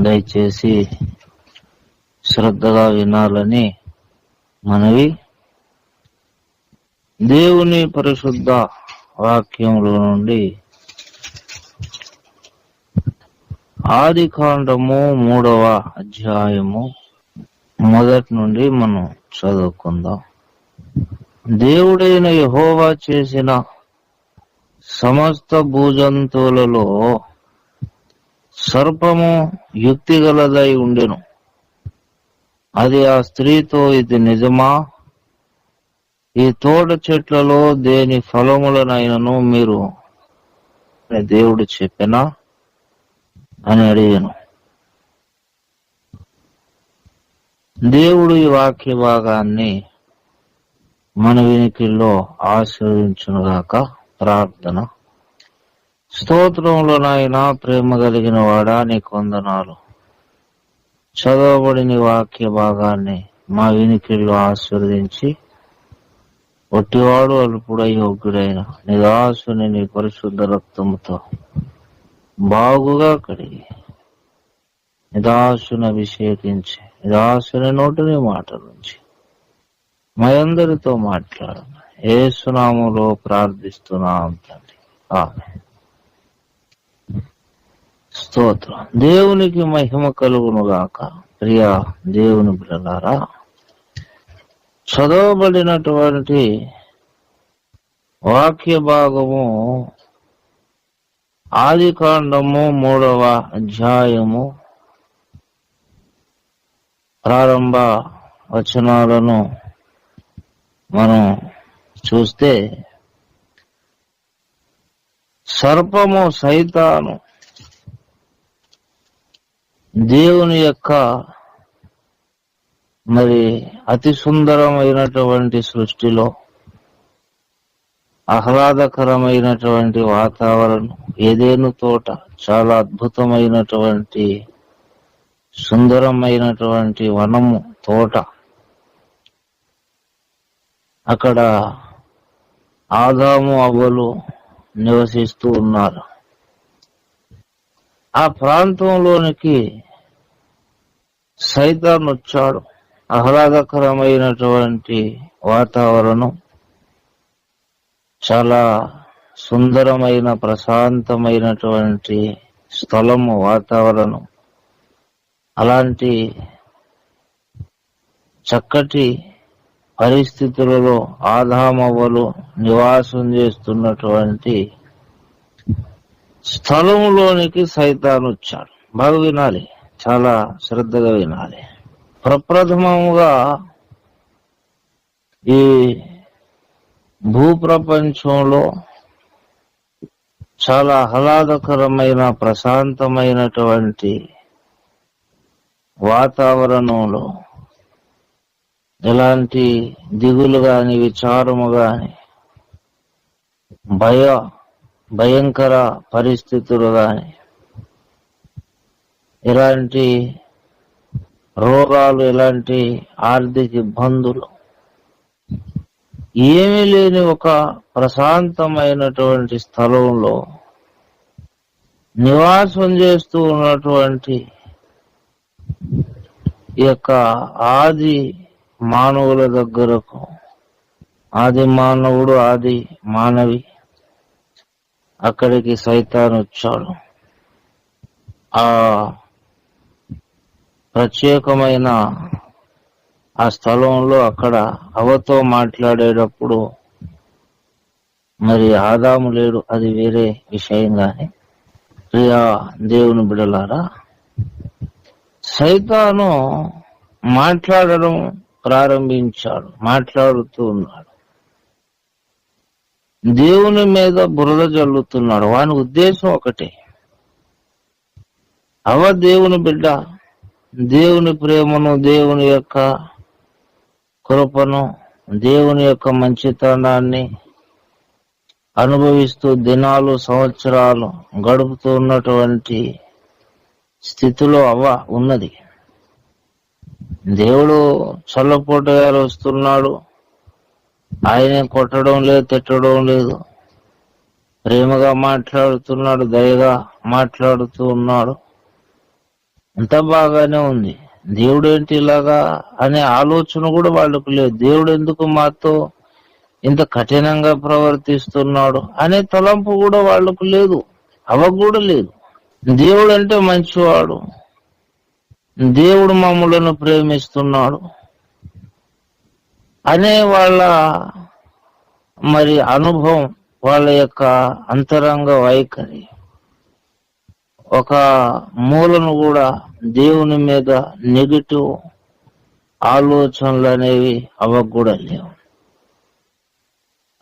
దయచేసి శ్రద్ధగా వినాలని మనవి. దేవుని పరిశుద్ధ వాక్యముల నుండి ఆదికాండము 3వ అధ్యాయము మొదటి నుండి మనం చదువుకుందాం. దేవుడైన యెహోవా చేసిన సమస్త భూజంతువులలో సర్పము యుక్తిగలదై ఉండెను. అది ఆ స్త్రీతో, ఇది నిజమా? ఈ తోట చెట్లలో దేని ఫలములనైనను మీరు దేవుడు చెప్పెనా అని అడిగాను. దేవుడు ఈ వాక్య భాగాన్ని మన వినికిల్లో ఆశీర్వదించునుగాక. ప్రార్థన. స్తోత్రములో నాయన, ప్రేమ కలిగిన వాడా, నీకు వందనాలు. చదవబడిన వాక్య భాగాన్ని మా వినికిల్లో ఆశీర్వదించి ఒట్టివాడు అల్పుడై యోగ్యుడైన నిదాసుని నీ పరిశుద్ధ రక్తముతో బాగుగా కడిగి నిదాసుని అభిషేకించి నిదాసుని నోటిని మాటల నుంచి మా అందరితో మాట్లాడు. యేసు నామములో ప్రార్థిస్తున్నాం తండ్రి, ఆమేన్. స్తోత్రం. దేవునికి మహిమ కలుగును గాక. ప్రియ దేవుని బిడ్డలారా, చదవబడినటువంటి వాక్య భాగము ఆదికాండము 3వ అధ్యాయము ప్రారంభ వచనాలను మనం చూస్తే, సర్పము సైతాను దేవుని యొక్క అతి సుందరమైనటువంటి సృష్టిలో ఆహ్లాదకరమైనటువంటి వాతావరణం, ఏదేను తోట, చాలా అద్భుతమైనటువంటి సుందరమైనటువంటి వనము, తోట. అక్కడ ఆదాము అవ్వలు నివసిస్తూ ఉన్నారు. ఆ ప్రాంతంలోనికి సైతాను వచ్చాడు. ఆహ్లాదకరమైనటువంటి వాతావరణం, చాలా సుందరమైన ప్రశాంతమైనటువంటి స్థలము, వాతావరణం. అలాంటి చక్కటి పరిస్థితులలో ఆదామవ్వలు నివాసం చేస్తున్నటువంటి స్థలంలోనికి సైతాను వచ్చాడు. బాగా వినాలి, చాలా శ్రద్ధగా వినాలి. ప్రప్రథమముగా ఈ భూప్రపంచంలో చాలా ఆహ్లాదకరమైన ప్రశాంతమైనటువంటి వాతావరణంలో ఎలాంటి దిగులు గాని, విచారము గాని, భయంకర పరిస్థితులు గాని, ఎలాంటి రోగాలు, ఎలాంటి ఆర్థిక ఇబ్బందులు ఏమీ లేని ఒక ప్రశాంతమైనటువంటి స్థలంలో నివాసం చేస్తూ ఉన్నటువంటి ఈ యొక్క ఆది మానవుల దగ్గరకు, ఆది మానవుడు, ఆది మానవి, అక్కడికి సైతాను వచ్చాడు. ఆ ప్రత్యేకమైన ఆ స్థలంలో అక్కడ అవ్వతో మాట్లాడేటప్పుడు ఆదాము లేడు, అది వేరే విషయం. గాని ప్రియా దేవుని బిడలారా, సైతాను మాట్లాడడం ప్రారంభించాడు, మాట్లాడుతూ ఉన్నాడు. దేవుని మీద బురద జల్లుతున్నాడు. వాని ఉద్దేశం ఒకటే, అవ్వ దేవుని బిడ్డ, దేవుని ప్రేమను, దేవుని యొక్క కృపను, దేవుని యొక్క మంచితనాన్ని అనుభవిస్తూ దినాలు, సంవత్సరాలు గడుపుతూ ఉన్నటువంటి స్థితిలో అవ్వ ఉన్నది. దేవుడు చల్లపోటుగా వస్తున్నాడు, ఆయనే కొట్టడం లేదు, తిట్టడం లేదు, ప్రేమగా మాట్లాడుతున్నాడు, దయగా మాట్లాడుతూ ఉన్నాడు. అంత బాగానే ఉంది, దేవుడు ఏంటి ఇలాగా అనే ఆలోచన కూడా వాళ్ళకు లేదు. దేవుడు ఎందుకు మాతో ఇంత కఠినంగా ప్రవర్తిస్తున్నాడు అనే తలంపు కూడా వాళ్ళకు లేదు, అవకు కూడా లేదు. దేవుడు అంటే మంచివాడు, దేవుడు మమ్ములను ప్రేమిస్తున్నాడు అనే వాళ్ళ మరి అనుభవం, వాళ్ళ యొక్క అంతరంగ వైఖరి, ఒక మూలను కూడా దేవుని మీద నెగిటివ్ ఆలోచనలు అనేవి అవకు కూడా లేవు.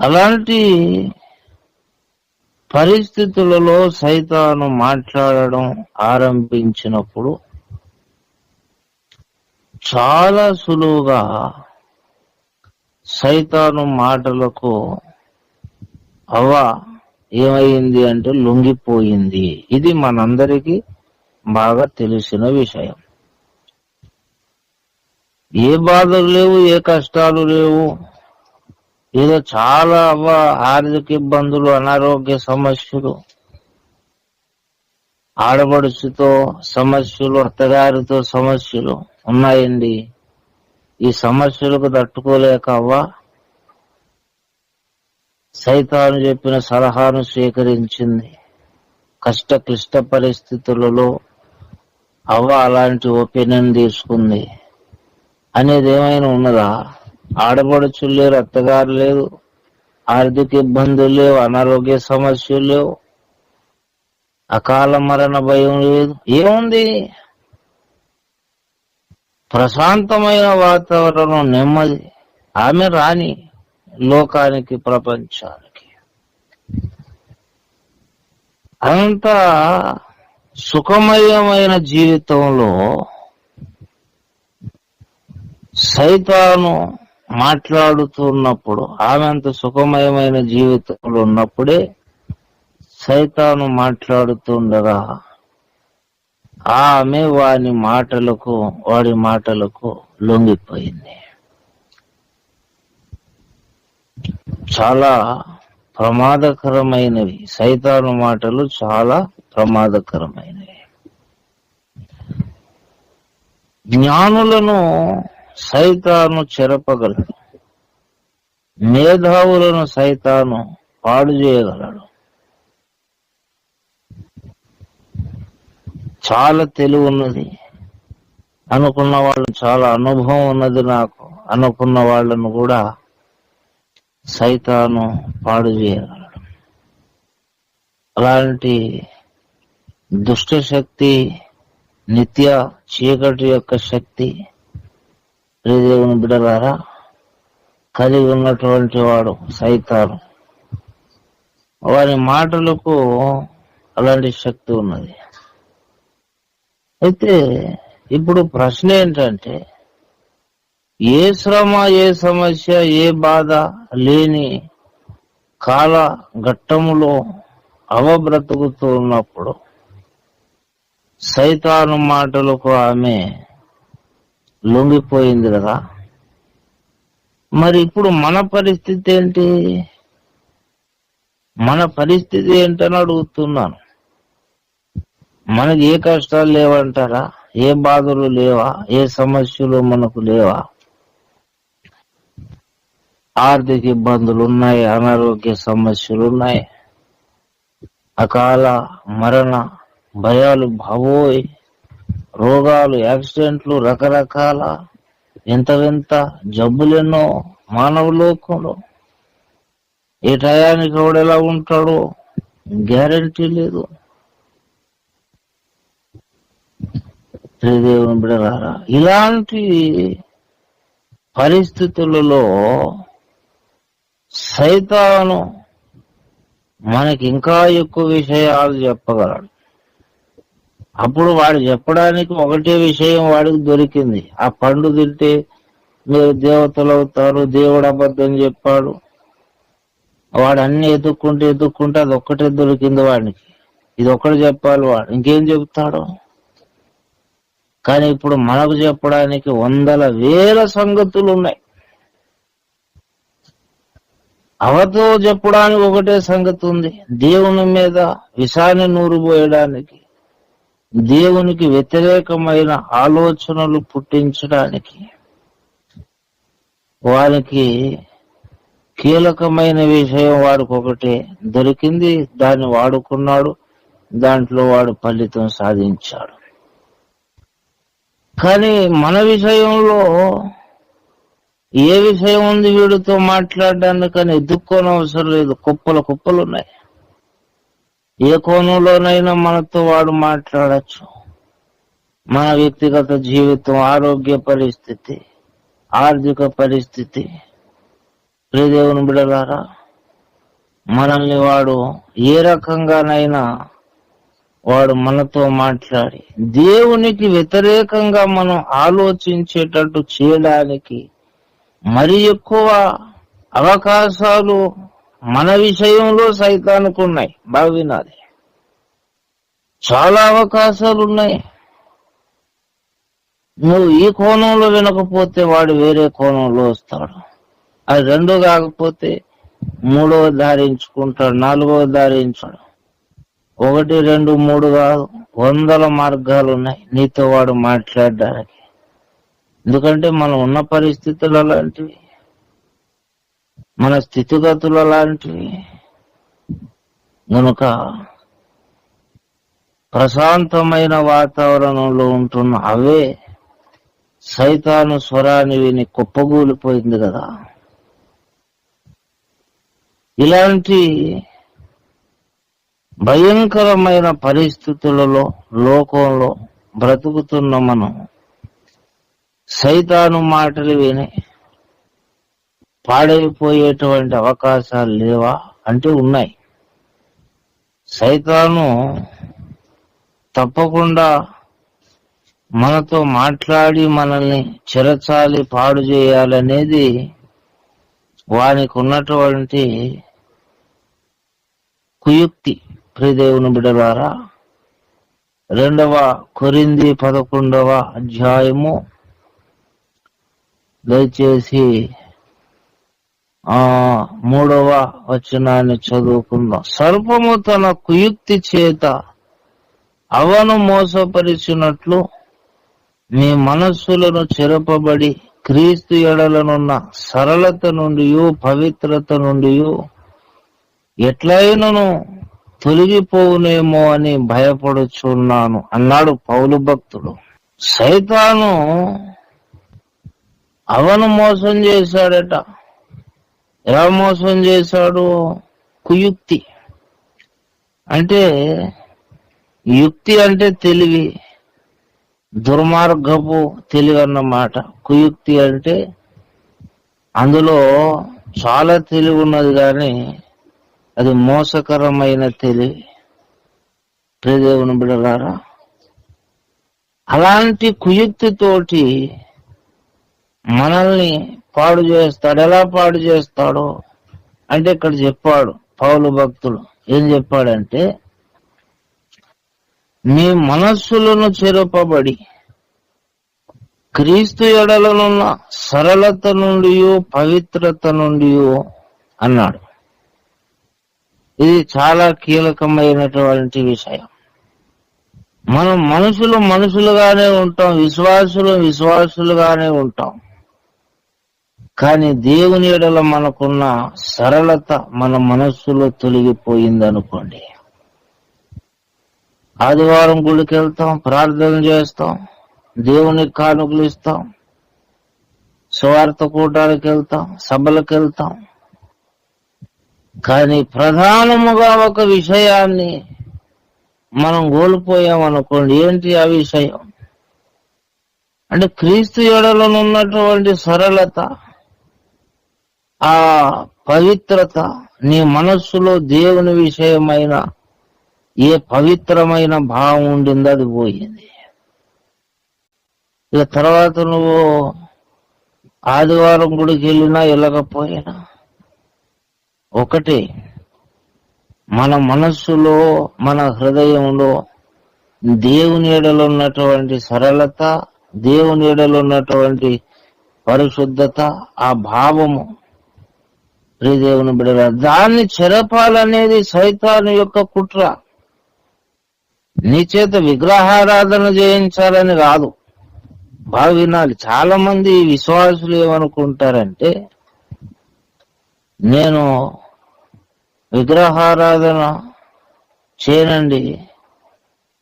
అలాంటి పరిస్థితులలో సైతాను మాట్లాడడం ఆరంభించినప్పుడు చాలా సులువుగా సైతాను మాటలకు అవ్వ ఏమైంది అంటే లొంగిపోయింది. ఇది మనందరికీ బాగా తెలిసిన విషయం. ఏ బాధలు లేవు, ఏ కష్టాలు లేవు, ఏదో చాలా ఆర్థిక ఇబ్బందులు, అనారోగ్య సమస్యలు, ఆడబడుచుతో సమస్యలు, అత్తగారితో సమస్యలు ఉన్నాయండి. ఈ సమస్యలకు తట్టుకోలేక సైతాను చెప్పిన సలహాను స్వీకరించింది. క్లిష్ట పరిస్థితులలో అలాంటి ఒపీనియన్ తీసుకుంది అనేది ఏమైనా ఉన్నదా? ఆడబడుచులు లేరు, అత్తగారు లేదు, ఆర్థిక ఇబ్బందులు లేవు, అనారోగ్య సమస్యలు లేవు, అకాల మరణ భయం లేదు, ఏముంది? ప్రశాంతమైన వాతావరణం, నెమ్మది. ఆమె రాని లోకానికి, ప్రపంచానికి అంత సుఖమయమైన జీవితంలో సైతాను మాట్లాడుతున్నప్పుడు, ఆమె అంత సుఖమయమైన జీవితంలో ఉన్నప్పుడే సైతాను మాట్లాడుతుండగా ఆమె వాడి మాటలకు లొంగిపోయింది. చాలా ప్రమాదకరమైనవి సైతాను మాటలు, చాలా ప్రమాదకరమైనవి. జ్ఞానులను సైతాను చెరపగలడు, మేధావులను సైతాను పాడు చేయగలడు. చాలా తెలివి ఉన్నది అనుకున్న వాళ్ళు, చాలా అనుభవం ఉన్నది నాకు అనుకున్న వాళ్ళను కూడా సైతాను పాడు చేయగలడు. అలాంటి దుష్ట శక్తి, నిత్య చీకటి యొక్క శక్తి దేవుని బిడ్డలారా కలిగి ఉన్నటువంటి వాడు సైతాను. వారి మాటలకు అలాంటి శక్తి ఉన్నది. అయితే ఇప్పుడు ప్రశ్న ఏంటంటే, ఏ శ్రమ, ఏ సమస్య, ఏ బాధ లేని కాల ఘట్టములో బ్రతుకుతూ ఉన్నప్పుడు సైతాను మాటలకు ఆమె లొంగిపోయింది కదా. మరి ఇప్పుడు మన పరిస్థితి ఏంటి? మన పరిస్థితి ఏంటని అడుగుతున్నాను. మనకి ఏ కష్టాలు లేవంటారా? ఏ బాధలు లేవా? ఏ సమస్యలు మనకు లేవా? ఆర్థిక ఇబ్బందులు ఉన్నాయి, అనారోగ్య సమస్యలు ఉన్నాయి, అకాల మరణ భయాలు, బాబోయ్, రోగాలు, యాక్సిడెంట్లు, రకరకాల వింత వింత జబ్బులెన్నో మానవ లోకంలో. ఏ టయానికి ఎవడు ఎలా ఉంటాడో గ్యారంటీ లేదు. దేవుని బిడ్డలారా, ఇలాంటి పరిస్థితులలో సైతాను మనకి ఇంకా ఎక్కువ విషయాలు చెప్పగలడు. అప్పుడు వాడు చెప్పడానికి ఒకటే విషయం వాడికి దొరికింది. ఆ పండు తింటే మీరు దేవతలు అవుతారు, దేవుడు అబద్ధం చెప్పాడు. వాడు అన్ని ఎదుక్కుంటే అది ఒక్కటే దొరికింది వాడికి. ఇది ఒక్కటి చెప్పాలి వాడు, ఇంకేం చెబుతాడు? కానీ ఇప్పుడు మనకు చెప్పడానికి వందల వేల సంగతులు ఉన్నాయి. అవతో చెప్పడానికి ఒకటే సంగతి ఉంది. దేవుని మీద విషాన్ని నూరు పోయడానికి, దేవునికి వ్యతిరేకమైన ఆలోచనలు పుట్టించడానికి వారికి కీలకమైన విషయం వాడికి ఒకటే దొరికింది, దాన్ని వాడుకున్నాడు, దాంట్లో వాడు ఫలితం సాధించాడు. కానీ మన విషయంలో ఏ విషయం ఉంది వీడితో మాట్లాడడానికని ఎదుక్కోని అవసరం లేదు. కుప్పలు కుప్పలు ఉన్నాయి. ఏ కోణంలోనైనా మనతో వాడు మాట్లాడచ్చు. మన వ్యక్తిగత జీవితం, ఆరోగ్య పరిస్థితి, ఆర్థిక పరిస్థితి, దేవుని బిడ్డలారా, మనల్ని వాడు ఏ రకంగానైనా వాడు మనతో మాట్లాడి దేవునికి వ్యతిరేకంగా మనం ఆలోచించేటట్టు చేయడానికి మరి ఎక్కువ అవకాశాలు మన విషయంలో సైతానికి ఉన్నాయి. బాగా వినాలి, చాలా అవకాశాలు ఉన్నాయి. నువ్వు ఈ కోణంలో వినకపోతే వాడు వేరే కోణంలో వస్తాడు. అది రెండో కాకపోతే మూడవ ధారించుకుంటాడు, నాలుగవ ధారించాడు. 1, 2, 3 కాదు, 100 మార్గాలు ఉన్నాయి నీతో వాడు మాట్లాడడానికి. ఎందుకంటే మనం ఉన్న పరిస్థితులు అలాంటివి, మన స్థితిగతులు అలాంటివి. కనుక ప్రశాంతమైన వాతావరణంలో ఉంటున్న అవే సైతాను స్వరాన్ని విని కుప్పగూలిపోయింది కదా. ఇలాంటి భయంకరమైన పరిస్థితులలో లోకంలో బ్రతుకుతున్న మనం సైతాను మాటలు విని పాడైపోయేటువంటి అవకాశాలు లేవా అంటే ఉన్నాయి. సైతాను తప్పకుండా మనతో మాట్లాడి మనల్ని చెరచాలి, పాడు చేయాలనేది వానికి ఉన్నటువంటి కుయుక్తి. ప్రియదేవుని బిడ్డలారా, 2వ కొరింథీ 11వ అధ్యాయము దయచేసి 3వ వచనాన్ని చదువుకుందాం. సర్పము తన కుయుక్తి చేత అవను మోసపరిచినట్లు మీ మనస్సులను చెరపబడి క్రీస్తు ఎడలనున్న సరళత నుండి పవిత్రత నుండి ఎట్లయినను తొలగిపోవునేమో అని భయపడుచున్నాను అన్నాడు పౌలు భక్తుడు. సైతాను అవను మోసం చేశాడట. ఎలా మోసం చేశాడు? కుయుక్తి అంటే, యుక్తి అంటే తెలివి, దుర్మార్గపు తెలివి అన్నమాట. కుయుక్తి అంటే అందులో చాలా తెలివి ఉన్నది, కానీ అది మోసకరమైన తెలివి. ప్రియదేవుని బిడ్డలారా, అలాంటి కుయుక్తితోటి మనల్ని పాడు చేస్తాడు. ఎలా పాడు చేస్తాడో అంటే ఇక్కడ చెప్పాడు పౌలు భక్తుడు. ఏం చెప్పాడంటే, మీ మనస్సులను చెరపబడి క్రీస్తు ఎడలనున్న సరళత నుండి పవిత్రత నుండి అన్నాడు. ఇది చాలా కీలకమైనటువంటి విషయం. మనం మనుషులుగానే ఉంటాం, విశ్వాసులుగానే ఉంటాం. కానీ దేవుని ఎడల మనకున్న సరళత మన మనస్సులో తొలగిపోయింది అనుకోండి. ఆదివారం గుడికి వెళ్తాం, ప్రార్థన చేస్తాం, దేవునికి కానుకలు ఇస్తాం, స్వార్థ కూటాలకు వెళ్తాం, సభలకు వెళ్తాం. కానీ ప్రధానముగా ఒక విషయాన్ని మనం కోల్పోయామనుకోండి. ఏంటి ఆ విషయం అంటే, క్రీస్తు ఎడలను ఉన్నటువంటి సరళత, ఆ పవిత్రత. నీ మనస్సులో దేవుని విషయమైన ఏ పవిత్రమైన భావం ఉండిందో అది పోయింది. ఇక తర్వాత నువ్వు ఆదివారం గుడికి వెళ్ళినా వెళ్ళకపోయినా ఒకటే, మన మనస్సులో మన హృదయంలో దేవుని ఎడలో ఉన్నటువంటి సరళత, దేవుని ఎడలో ఉన్నటువంటి పరిశుద్ధత, ఆ భావము ప్రియదేవుని బిడ్డలారా, దాన్ని చెరపాలనేది సైతాను యొక్క కుట్ర. నీ చేత విగ్రహారాధన చేయించాలని కాదు. బాగా వినాలి. చాలా మంది విశ్వాసులు ఏమనుకుంటారంటే, నేను విగ్రహారాధన చేయనండి,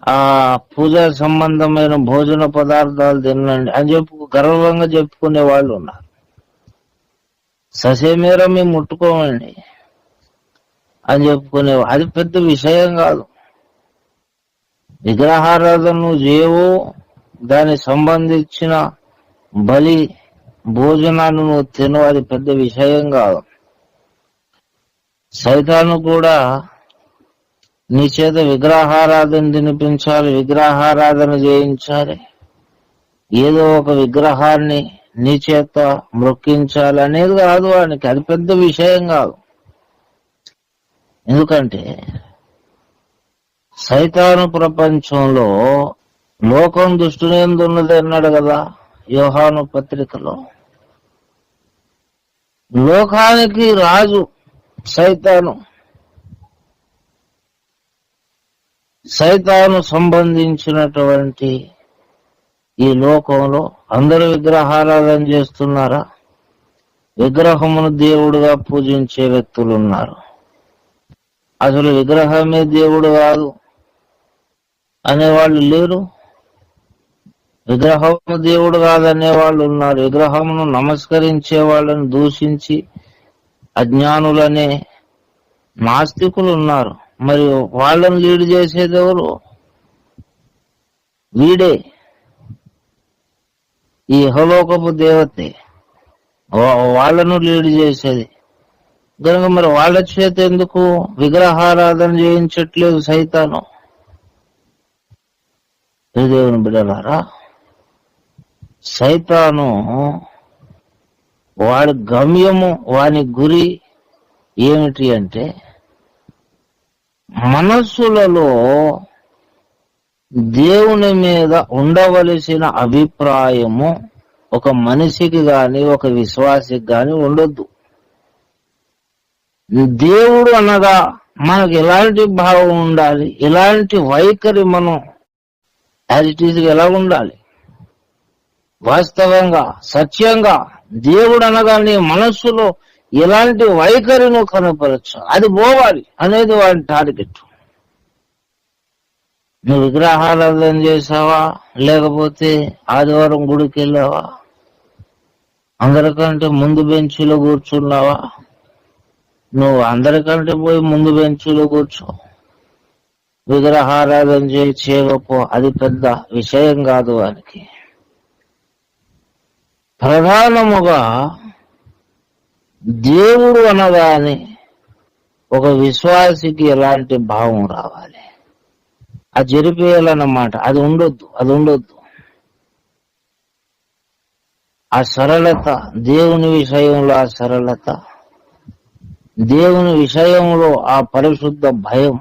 ఆ పూజా సంబంధమైన భోజన పదార్థాలు తినండి అని గర్వంగా చెప్పుకునే వాళ్ళు ఉన్నారు. ససేమేర మేము ముట్టుకోమండి అని చెప్పుకునే, అది పెద్ద విషయం కాదు. విగ్రహారాధన నువ్వు చేయవు, దానికి సంబంధించిన బలి భోజనాన్ని నువ్వు తిను, అది పెద్ద విషయం కాదు. సైతాను కూడా నీ చేత విగ్రహారాధన తినిపించాలి, విగ్రహారాధన చేయించాలి, ఏదో ఒక విగ్రహాన్ని నీ చేత మొక్కించాలి అనేది కాదు వానికి. అది పెద్ద విషయం కాదు. ఎందుకంటే సైతాను ప్రపంచంలో లోకం దుష్టుని యందు ఉన్నది అన్నాడు కదా యోహాను పత్రికలో. లోకానికి రాజు సైతాను. సైతాను సంబంధించినటువంటి ఈ లోకంలో అందరూ విగ్రహారాధన చేస్తున్నారా? విగ్రహమును దేవుడుగా పూజించే వ్యక్తులు ఉన్నారు. అసలు విగ్రహమే దేవుడు కాదు అనేవాళ్ళు లేరు. విగ్రహము దేవుడు కాదనే వాళ్ళు ఉన్నారు. విగ్రహమును నమస్కరించే వాళ్ళని దూషించి అజ్ఞానులనే నాస్తికులు ఉన్నారు. మరి వాళ్ళని లీడ్ చేసేది ఎవరు? వీడే, ఈ ఇహలోకపు దేవతే వాళ్ళను లీడ్ చేసేది కనుక మరి వాళ్ళ చేత ఎందుకు విగ్రహారాధన చేయించట్లేదు సైతాను? దేవుని బిడ్డలారా, సైతాను వాడి గమ్యము, వాని గురి ఏమిటి అంటే, మనస్సులలో దేవుని మీద ఉండవలసిన అభిప్రాయము ఒక మనిషికి గాని ఒక విశ్వాసికి గాని ఉండొద్దు. దేవుడు అనగా మనకు ఎలాంటి భావం ఉండాలి, ఎలాంటి వైఖరి మనం యాజ్ ఇట్ ఈజ్ ఎలా ఉండాలి, వాస్తవంగా సత్యంగా దేవుడు అనగా నీ మనస్సులో ఎలాంటి వైఖరిను కనపరచు, అది పోవాలి అనేది వాడి టార్గెట్. నువ్వు విగ్రహారాధన చేసావా, లేకపోతే ఆదివారం గుడికి వెళ్ళావా, అందరికంటే ముందు బెంచీలో కూర్చున్నావా? నువ్వు అందరికంటే పోయి ముందు బెంచీలో కూర్చో, విగ్రహారాధన చేయకపో, అది పెద్ద విషయం కాదు వానికి. ప్రధానముగా దేవుడు అనగానే ఒక విశ్వాసికి ఎలాంటి భావం రావాలి, అది జరిపేయాలన్నమాట. అది ఉండొద్దు. ఆ సరళత, దేవుని విషయంలో ఆ సరళత, దేవుని విషయంలో ఆ పరిశుద్ధ భయం,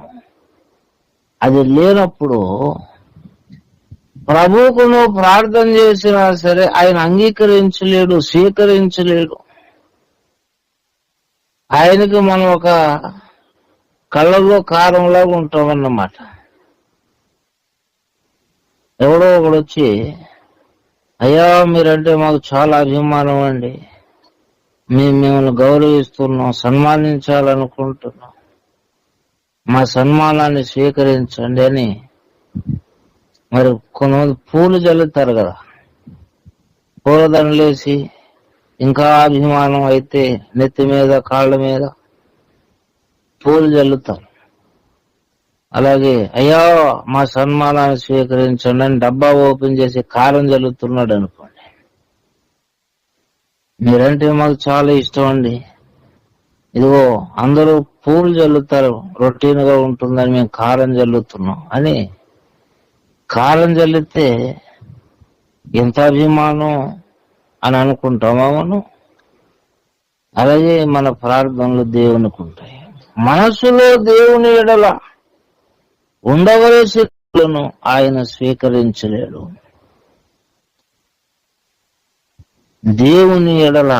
అది లేనప్పుడు ప్రభువుకు నువ్వు ప్రార్థన చేసినా సరే ఆయన అంగీకరించలేడు, స్వీకరించలేడు. ఆయనకి మనం ఒక కళ్ళలో కారంలాగా ఉంటామన్నమాట. ఎవడో ఒకడు వచ్చి, అయ్యా మీరంటే మాకు చాలా అభిమానం అండి, మేము మిమ్మల్ని గౌరవిస్తున్నాం, సన్మానించాలనుకుంటున్నాం, మా సన్మానాన్ని స్వీకరించండి అని మరి కొంతమంది పూలు చల్లుతారు కదా, పూలదండలేసి ఇంకా అభిమానం అయితే నెత్తి మీద కాళ్ళ మీద పూలు చల్లుతారు. అలాగే అయ్యా మా సన్మానాన్ని స్వీకరించండి అని డబ్బా ఓపెన్ చేసి కారం చల్లుతున్నాడు అనుకోండి. మీరంటే మాకు చాలా ఇష్టం అండి, ఇదిగో అందరూ పూలు చల్లుతారు, రొటీన్ గా ఉంటుందని మేము కారం చల్లుతున్నాం అని కారం చల్లితే ఎంత అభిమానం అని అనుకుంటామా మనం? అలాగే మన ప్రార్థనలు దేవునికి ఉంటాయి. మనసులో దేవుని ఎడల ఉండవలసిన ఆయన స్వీకరించలేడు. దేవుని ఎడల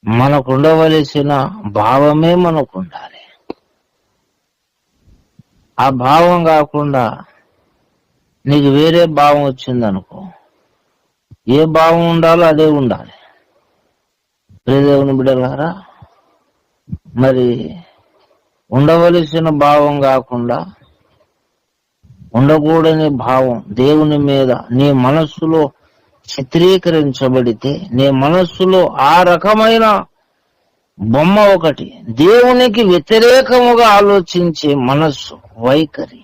మనకు ఉండవలసిన భావమే మనకు ఉండాలి. ఆ భావం కాకుండా నీకు వేరే భావం వచ్చిందనుకో, ఏ భావం ఉండాలో అదే ఉండాలి. దేవుని బిడ్డలారా, మరి ఉండవలసిన భావం కాకుండా ఉండకూడని భావం దేవుని మీద నీ మనస్సులో చిత్రీకరించబడితే, నీ మనస్సులో ఆ రకమైన బొమ్మ ఒకటి, దేవునికి వ్యతిరేకముగా ఆలోచించే మనస్సు వైఖరి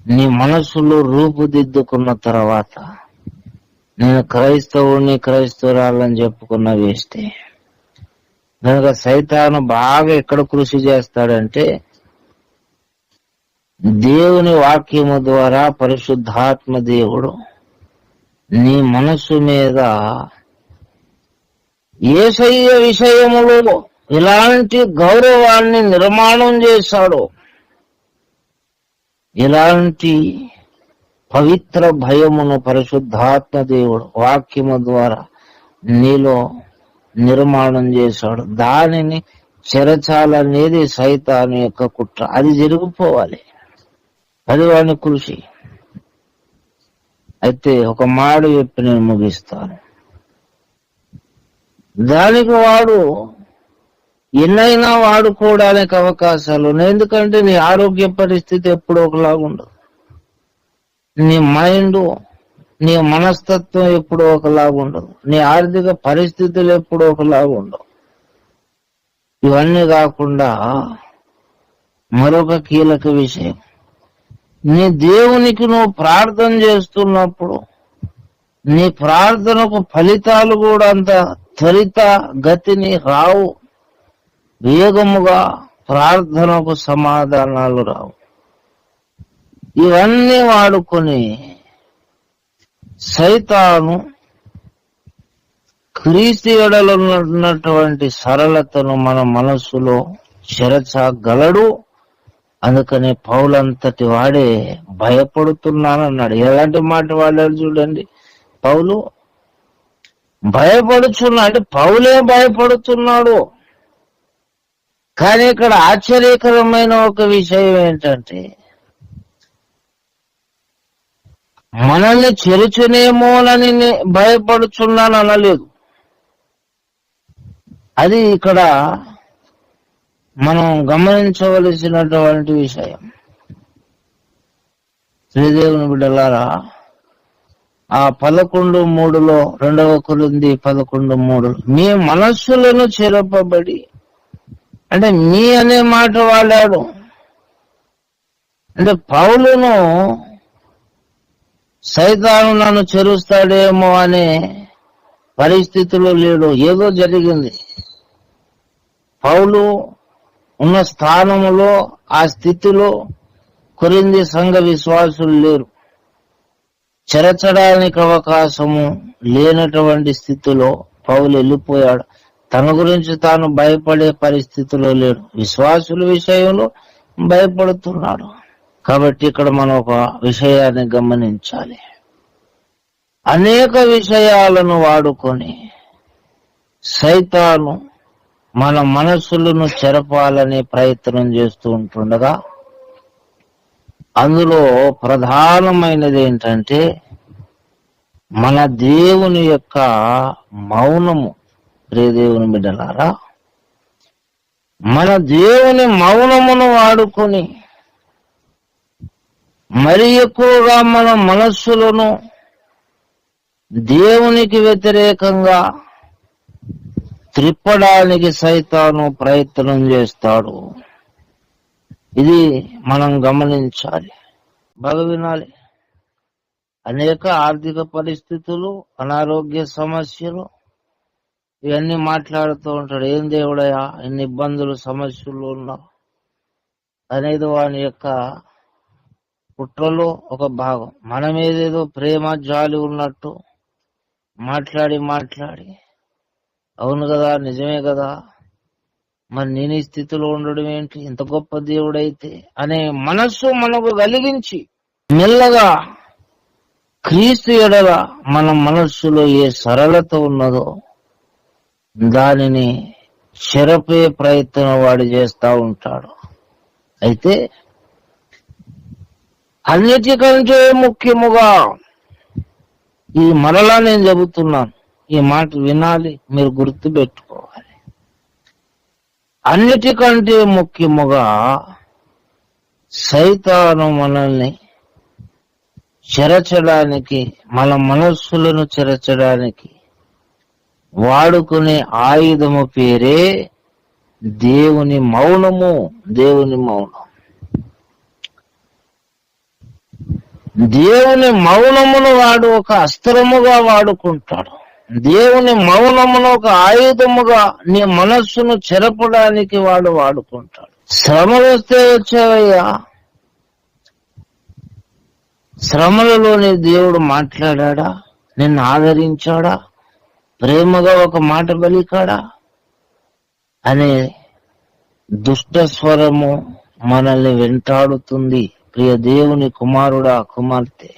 నీ మనస్సులో రూపుదిద్దుకున్న తర్వాత, నేను క్రైస్తవురాలని చెప్పుకున్న వేస్తే. కనుక సైతాను బాగా ఎక్కడ కృషి చేస్తాడంటే, దేవుని వాక్యము ద్వారా పరిశుద్ధాత్మ దేవుడు నీ మనస్సు మీద యేసయ్య విషయములో ఇలాంటి గౌరవాన్ని నిర్మాణం చేశాడు, ఇలాంటి పవిత్ర భయమును పరిశుద్ధాత్మ దేవుడు వాక్యము ద్వారా నీలో నిర్మాణం చేశాడు. దానిని చెరచాలనేది సైతాను యొక్క కుట్ర. అది జరిగిపోవాలి, అది వాని కృషి. అయితే ఒక మాట చెప్పి నేను ముగిస్తాను. దానికి వాడు ఎన్నైనా వాడుకోవడానికి అవకాశాలు ఉన్నాయి. ఎందుకంటే నీ ఆరోగ్య పరిస్థితి ఎప్పుడో ఒకలాగా ఉండదు, నీ మైండ్, నీ మనస్తత్వం ఎప్పుడో ఒకలాగా ఉండదు, నీ ఆర్థిక పరిస్థితులు ఎప్పుడో ఒకలాగా ఉండవు. ఇవన్నీ కాకుండా మరొక కీలక విషయం, నీ దేవునికి నువ్వు ప్రార్థన చేస్తున్నప్పుడు నీ ప్రార్థనకు ఫలితాలు కూడా అంత త్వరిత గతిని రావు. వేగముగా ప్రార్థనకు సమాధానాలు రావు. ఇవన్నీ వాడుకొని సైతాను క్రీస్తు ఎడలో ఉన్నటువంటి సరళతను మన మనస్సులో చెరచగలడు. అందుకనే పౌలంతటి వాడే భయపడుతున్నానన్నాడు. ఎలాంటి మాట వాడాడు చూడండి. పౌలు భయపడుచున్నాడు అంటే పౌలే భయపడుతున్నాడు. కానీ ఇక్కడ ఆశ్చర్యకరమైన ఒక విషయం ఏంటంటే, మనల్ని చెరుచునేమోనని భయపడుచున్నాను అనలేదు. అది ఇక్కడ మనం గమనించవలసినటువంటి విషయం. శ్రీదేవుని బిడ్డలారా, ఆ 11:3 2 కొరింథీ 11:3 మీ మనస్సులను చెరపబడి, అంటే మీ అనే మాట వాడాడు. అంటే పౌలును సైతాను నన్ను చెరుస్తాడేమో అనే పరిస్థితిలో లేడు. ఏదో జరిగింది. పౌలు ఉన్న స్థానములో, ఆ స్థితిలో కొరింథీ సంఘ విశ్వాసులు లేరు. చెరచడానికి అవకాశము లేనటువంటి స్థితిలో పౌలు వెళ్ళిపోయాడు. తన గురించి తాను భయపడే పరిస్థితిలో లేడు. విశ్వాసుల విషయంలో భయపడుతున్నాడు. కాబట్టి ఇక్కడ మనం ఒక విషయాన్ని గమనించాలి. అనేక విషయాలను వాడుకొని సైతాను మన మనస్సులను చెరపాలనే ప్రయత్నం చేస్తూ ఉంటుండగా, అందులో ప్రధానమైనది ఏంటంటే మన దేవుని యొక్క మౌనము. దేవుని బిడ్డలారా, మన దేవుని మౌనమును వాడుకొని మరి ఎక్కువగా మన మనస్సులను దేవునికి వ్యతిరేకంగా త్రిప్పడానికి సైతాను ప్రయత్నం చేస్తాడు. ఇది మనం గమనించాలి, బాగా వినాలి. అనేక ఆర్థిక పరిస్థితులు, అనారోగ్య సమస్యలు, ఇవన్నీ మాట్లాడుతూ ఉంటాడు. ఏం దేవుడయా ఇన్ని ఇబ్బందులు సమస్యలు ఉన్నావు అనేది వాని యొక్క కుట్రలో ఒక భాగం. మనం ఏదేదో ప్రేమ జాలి ఉన్నట్టు మాట్లాడి అవును కదా, నిజమే కదా, మరి నేను ఈ స్థితిలో ఉండడం ఏంటి, ఇంత గొప్ప దేవుడైతే అనే మనస్సు మనకు కలిగించి మెల్లగా క్రీస్తు ఎడల మన మనస్సులో ఏ సరళత ఉన్నదో దానిని చెరపే ప్రయత్నం వాడు చేస్తా ఉంటాడు. అయితే అన్నిటికంటే ముఖ్యముగా ఈ మరలా నేను చెబుతున్నాను, ఈ మాట వినాలి, మీరు గుర్తు పెట్టుకోవాలి. అన్నిటికంటే ముఖ్యముగా సైతాను మనల్ని చెరచడానికి, మన మనస్సులను చెరచడానికి వాడుకునే ఆయుధము పేరే దేవుని మౌనము. దేవుని మౌనం. దేవుని మౌనమును వాడు ఒక అస్త్రముగా వాడుకుంటాడు. దేవుని మౌనమును ఒక ఆయుధముగా నీ మనస్సును చెరపడానికి వాడు వాడుకుంటాడు. శ్రమలు వస్తే వచ్చావయ్యా, శ్రమలలోని దేవుడు మాట్లాడా, నిన్ను ఆదరించాడా, ప్రేమగా ఒక మాట పలికాడా అనే దుష్ట స్వరము మనల్ని వెంటాడుతుంది. ప్రియ దేవుని కుమారుడా, కుమార్తె,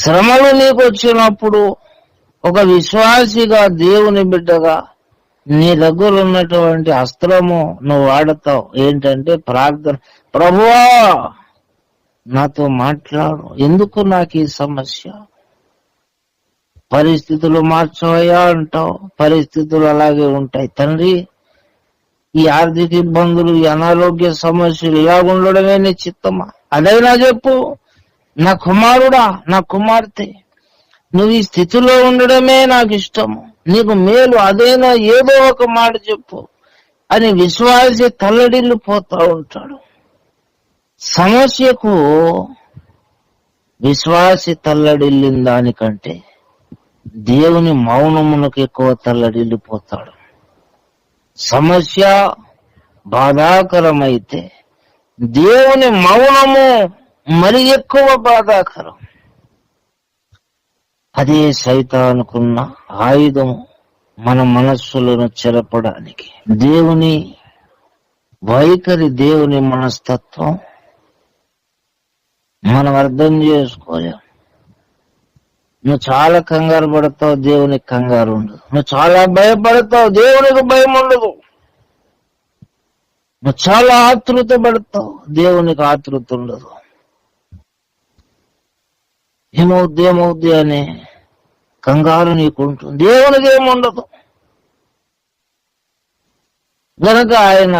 శ్రమలు నీకు వచ్చినప్పుడు ఒక విశ్వాసిగా, దేవుని బిడ్డగా నీ దగ్గర ఉన్నటువంటి అస్త్రము నువ్వు వాడతావు. ఏంటంటే ప్రార్థన. ప్రభువా నాతో మాట్లాడు, ఎందుకు నాకు ఈ సమస్య? పరిస్థితులు మార్చవయ్యా అంటావు, పరిస్థితులు అలాగే ఉంటాయి. తండ్రి, ఈ ఆర్థిక ఇబ్బందులు, ఈ అనారోగ్య సమస్యలు ఇలా ఉండడమే నీ చిత్తమా? అదైనా చెప్పు. నా కుమారుడా, నా కుమార్తె, నువ్వు ఈ స్థితిలో ఉండడమే నాకు ఇష్టము, నీకు మేలు, అదైనా ఏదో ఒక మాట చెప్పు అని విశ్వాసి తల్లడిల్లు పోతా ఉంటాడు. సమస్యకు విశ్వాసి తల్లడిల్లిన దానికంటే దేవుని మౌనమునకు ఎక్కువ తల్లడిల్లిపోతాడు. సమస్య బాధాకరమైతే దేవుని మౌనము మరి ఎక్కువ బాధాకరం. అదే సైతానుకున్న ఆయుధము మన మనస్సులను చెరపడానికి. దేవుని వైఖరి, దేవుని మనస్తత్వం మనం అర్థం చేసుకోలేం. నువ్వు చాలా కంగారు పడతావు, దేవునికి కంగారు ఉండదు. నువ్వు చాలా భయపడతావు, దేవునికి భయం ఉండదు. నువ్వు చాలా ఆతృత పడతావు, దేవునికి ఆతృత ఉండదు. ఏమవుద్ది అనే కంగారు నీకుంటుంది, దేవునికి ఏముండదు. గనక ఆయన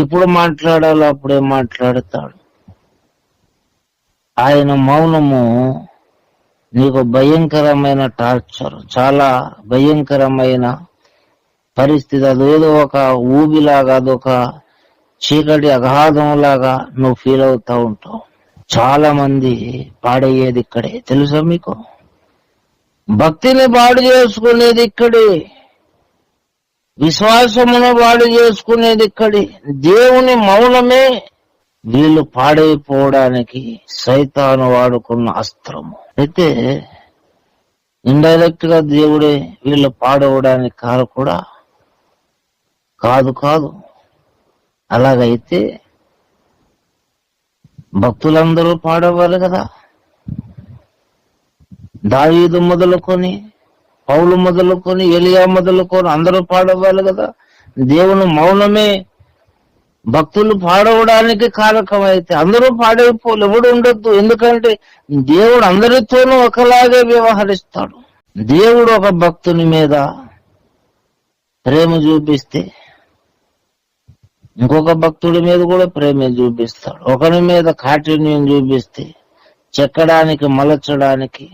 ఇప్పుడు మాట్లాడాలో అప్పుడే మాట్లాడతాడు. ఆయన మౌనము నీకు భయంకరమైన టార్చర్, చాలా భయంకరమైన పరిస్థితి. అదేదో ఒక ఊబిలాగా, అదొక చీకటి అగాధంలాగా నువ్వు ఫీల్ అవుతా ఉంటావు. చాలా మంది పాడయ్యేది ఇక్కడే, తెలుసా మీకు? భక్తిని పాడు చేసుకునేది ఇక్కడే, విశ్వాసమును పాడు చేసుకునేది ఇక్కడే. దేవుని మౌనమే వీళ్ళు పాడైపోవడానికి సైతాను వాడుకున్న అస్త్రము. అయితే ఇండైరెక్ట్ గా దేవుడే వీళ్ళు పాడవడానికి కారకుడా? కాదు. అలాగైతే భక్తులందరూ పాడవాలి కదా. దావీదు మొదలుకొని, పౌలు మొదలుకొని, ఎలియా మొదలుకొని అందరూ పాడవాలి కదా. దేవుని మౌనమే భక్తులు పాడవడానికి కారకమైతే అందరూ పాడైపోలు, ఎవడు ఉండొద్దు. ఎందుకంటే దేవుడు అందరితోనూ ఒకలాగే వ్యవహరిస్తాడు. దేవుడు ఒక భక్తుని మీద ప్రేమ చూపిస్తే ఇంకొక భక్తుడి మీద కూడా ప్రేమ చూపిస్తాడు. ఒకరి మీద కాఠిన్యం చూపిస్తే చెక్కడానికి, మలచడానికి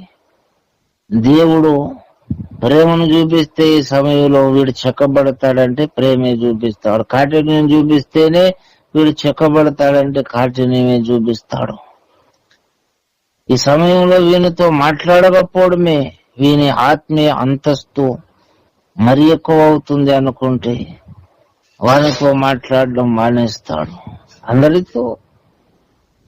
దేవుడు ప్రేమను చూపిస్తే ఈ సమయంలో వీడు చెక్కబడతాడంటే ప్రేమే చూపిస్తాడు. కాఠిన్యం చూపిస్తేనే వీడు చెక్కబడతాడంటే కాఠిన్యమే చూపిస్తాడు. ఈ సమయంలో వీనితో మాట్లాడకపోవడమే వీని ఆత్మీయ అంతస్తు మరి ఎక్కువ అవుతుంది అనుకుంటే వానితో మాట్లాడడం మానేస్తాడు. అందరితో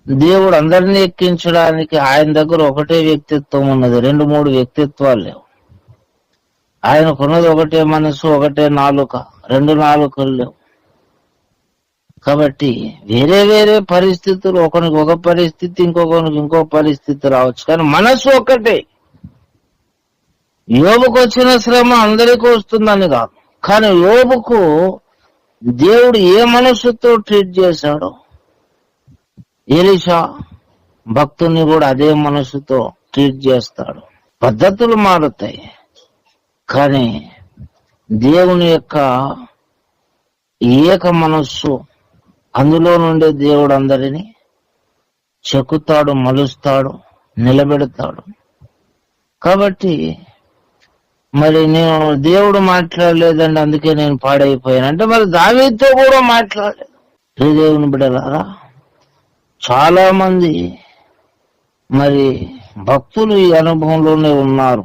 దేవుడు అందరినీ ఎక్కించడానికి ఆయన దగ్గర ఒకటే వ్యక్తిత్వం ఉన్నది, 2-3 వ్యక్తిత్వాలు లేవు. ఆయనకున్నది ఒకటే మనసు, ఒకటే నాలుక, 2 నాలుకలు లేవు. కాబట్టి వేరే వేరే పరిస్థితులు, ఒకరికి ఒక పరిస్థితి, ఇంకొకరికి ఇంకో పరిస్థితి రావచ్చు, కానీ మనసు ఒక్కటే. యోబుకు వచ్చిన శ్రమ అందరికీ వస్తుందని కాదు, కానీ యోబుకు దేవుడు ఏ మనస్సుతో ట్రీట్ చేశాడో ఎలీషా భక్తుని కూడా అదే మనస్సుతో ట్రీట్ చేస్తాడు. పద్ధతులు మారుతాయి, కానీ దేవుని యొక్క ఏక మనస్సు, అందులో నుండే దేవుడు అందరినీ చెక్కుతాడు, మలుస్తాడు, నిలబెడతాడు. కాబట్టి మరి నేను దేవుడు మాట్లాడలేదండి అందుకే నేను పాడైపోయాను అంటే మరి దావీదుతో కూడా మాట్లాడలేదు. దేవుని బిడ్డలారా, చాలా మంది మరి భక్తులు ఈ అనుభవంలోనే ఉన్నారు.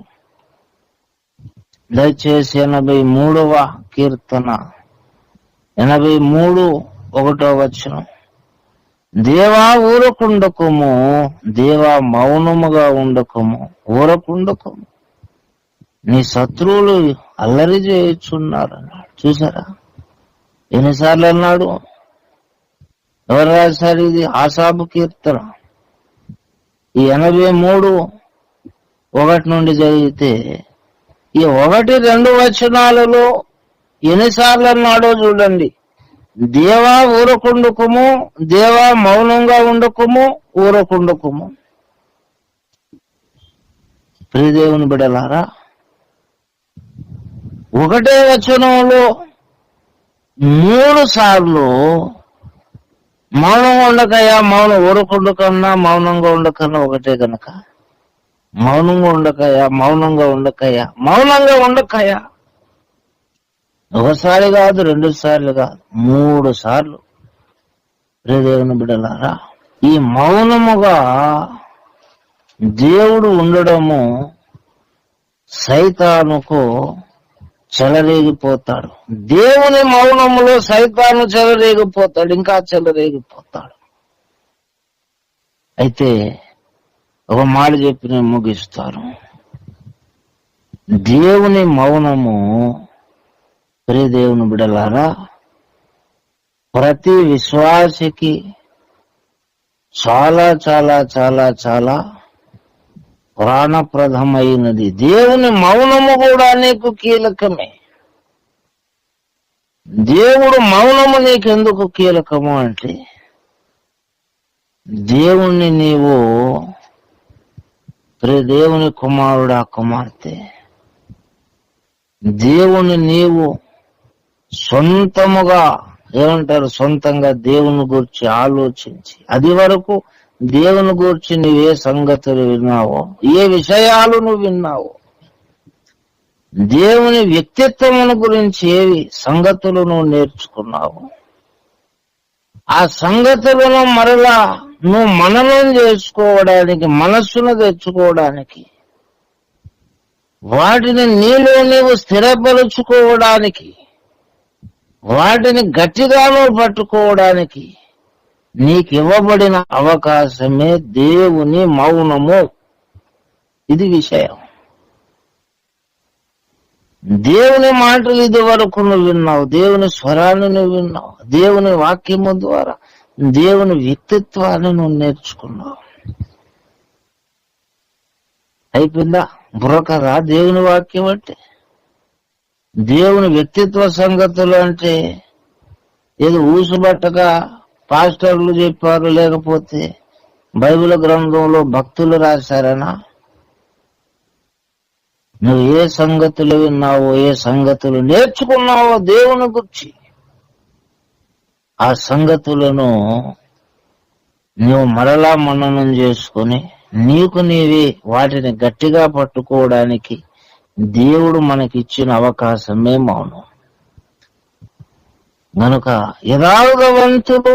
దయచేసి 83వ కీర్తన 83:1 దేవా ఊరకుండకము, దేవా మౌనముగా ఉండకము, ఊరకుండకము, నీ శత్రువులు అల్లరి చేయుచున్నారు అన్నాడు. చూసారా ఎన్నిసార్లు అన్నాడు? ఎవరు రాశారు ఇది? ఆసాపు కీర్తన. ఈ 83:1 నుండి జరిగితే ఈ 1-2 వచనాలలో ఎన్నిసార్లు అన్నాడో చూడండి. దేవా ఊరకుండకము, దేవా మౌనంగా ఉండకము, ఊరకుండకము. ప్రియదేవుని బిడ్డలారా, 1వ వచనంలో 3 సార్లు మౌనంగా ఉండకయ్యా, ఊరకుండకన్నా మౌనంగా ఉండకన్నా ఒకటే గనక మౌనంగా ఉండకయ్యా, మౌనంగా ఉండకయ్యా, మౌనంగా ఉండకయ్యా. ఒకసారి కాదు, 2 సార్లు కాదు, 3 సార్లు. ప్రియదేవుని బిడ్డలారా, ఈ మౌనముగా దేవుడు ఉండడము సైతానుకు చెలరేగిపోతాడు. దేవుని మౌనములో సైతాను చెలరేగిపోతాడు, ఇంకా చెలరేగిపోతాడు. అయితే ఒక మాట చెప్పి నేను ముగిస్తాను. దేవుని మౌనము, ప్రియ దేవుని బిడ్డలారా, ప్రతి విశ్వాసికి చాలా చాలా చాలా చాలా ప్రాణప్రదమైనది. దేవుని మౌనము కూడా నీకు కీలకమే. దేవుడు మౌనము నీకెందుకు కీలకము అంటే, దేవుణ్ణి నీవు దేవుని కుమారుడా కుమార్తె, దేవుని నీవు సొంతముగా ఏమంటారు, సొంతంగా దేవుని గురించి ఆలోచించి, అది వరకు దేవుని గురించి నువ్వే సంగతులు విన్నావో, ఏ విషయాలు నువ్వు విన్నావో, దేవుని వ్యక్తిత్వమును గురించి ఏవి సంగతులు నువ్వు నేర్చుకున్నావు, ఆ సంగతులను మరలా నువ్వు మననం చేసుకోవడానికి, మనస్సును తెచ్చుకోవడానికి, వాటిని నీలో నీవు స్థిరపరుచుకోవడానికి, వాటిని గట్టిగాను పట్టుకోవడానికి నీకు ఇవ్వబడిన అవకాశమే దేవుని మౌనము. ఇది విషయం. దేవుని మాటలు ఇది వరకు నువ్వు విన్నావు, దేవుని స్వరాన్ని నువ్వు విన్నావు, దేవుని వాక్యము ద్వారా దేవుని వ్యక్తిత్వాన్ని నువ్వు నేర్చుకున్నావు. అయిపోయిందా? బుర్రకరా దేవుని వాక్యం అంటే? దేవుని వ్యక్తిత్వ సంగతులు అంటే ఏదో ఊసుబట్టగా పాస్టర్లు చెప్పారు, లేకపోతే బైబిల్ గ్రంథంలో భక్తులు రాశారనా? నువ్వు ఏ సంగతులు విన్నావో, ఏ సంగతులు నేర్చుకున్నావో దేవుని గురించి, ఆ సంగతులను నువ్వు మరలా మననం చేసుకుని నీకు నీవే వాటిని గట్టిగా పట్టుకోవడానికి దేవుడు మనకిచ్చిన అవకాశమే మౌనం. గనుక యథార్థవంతులు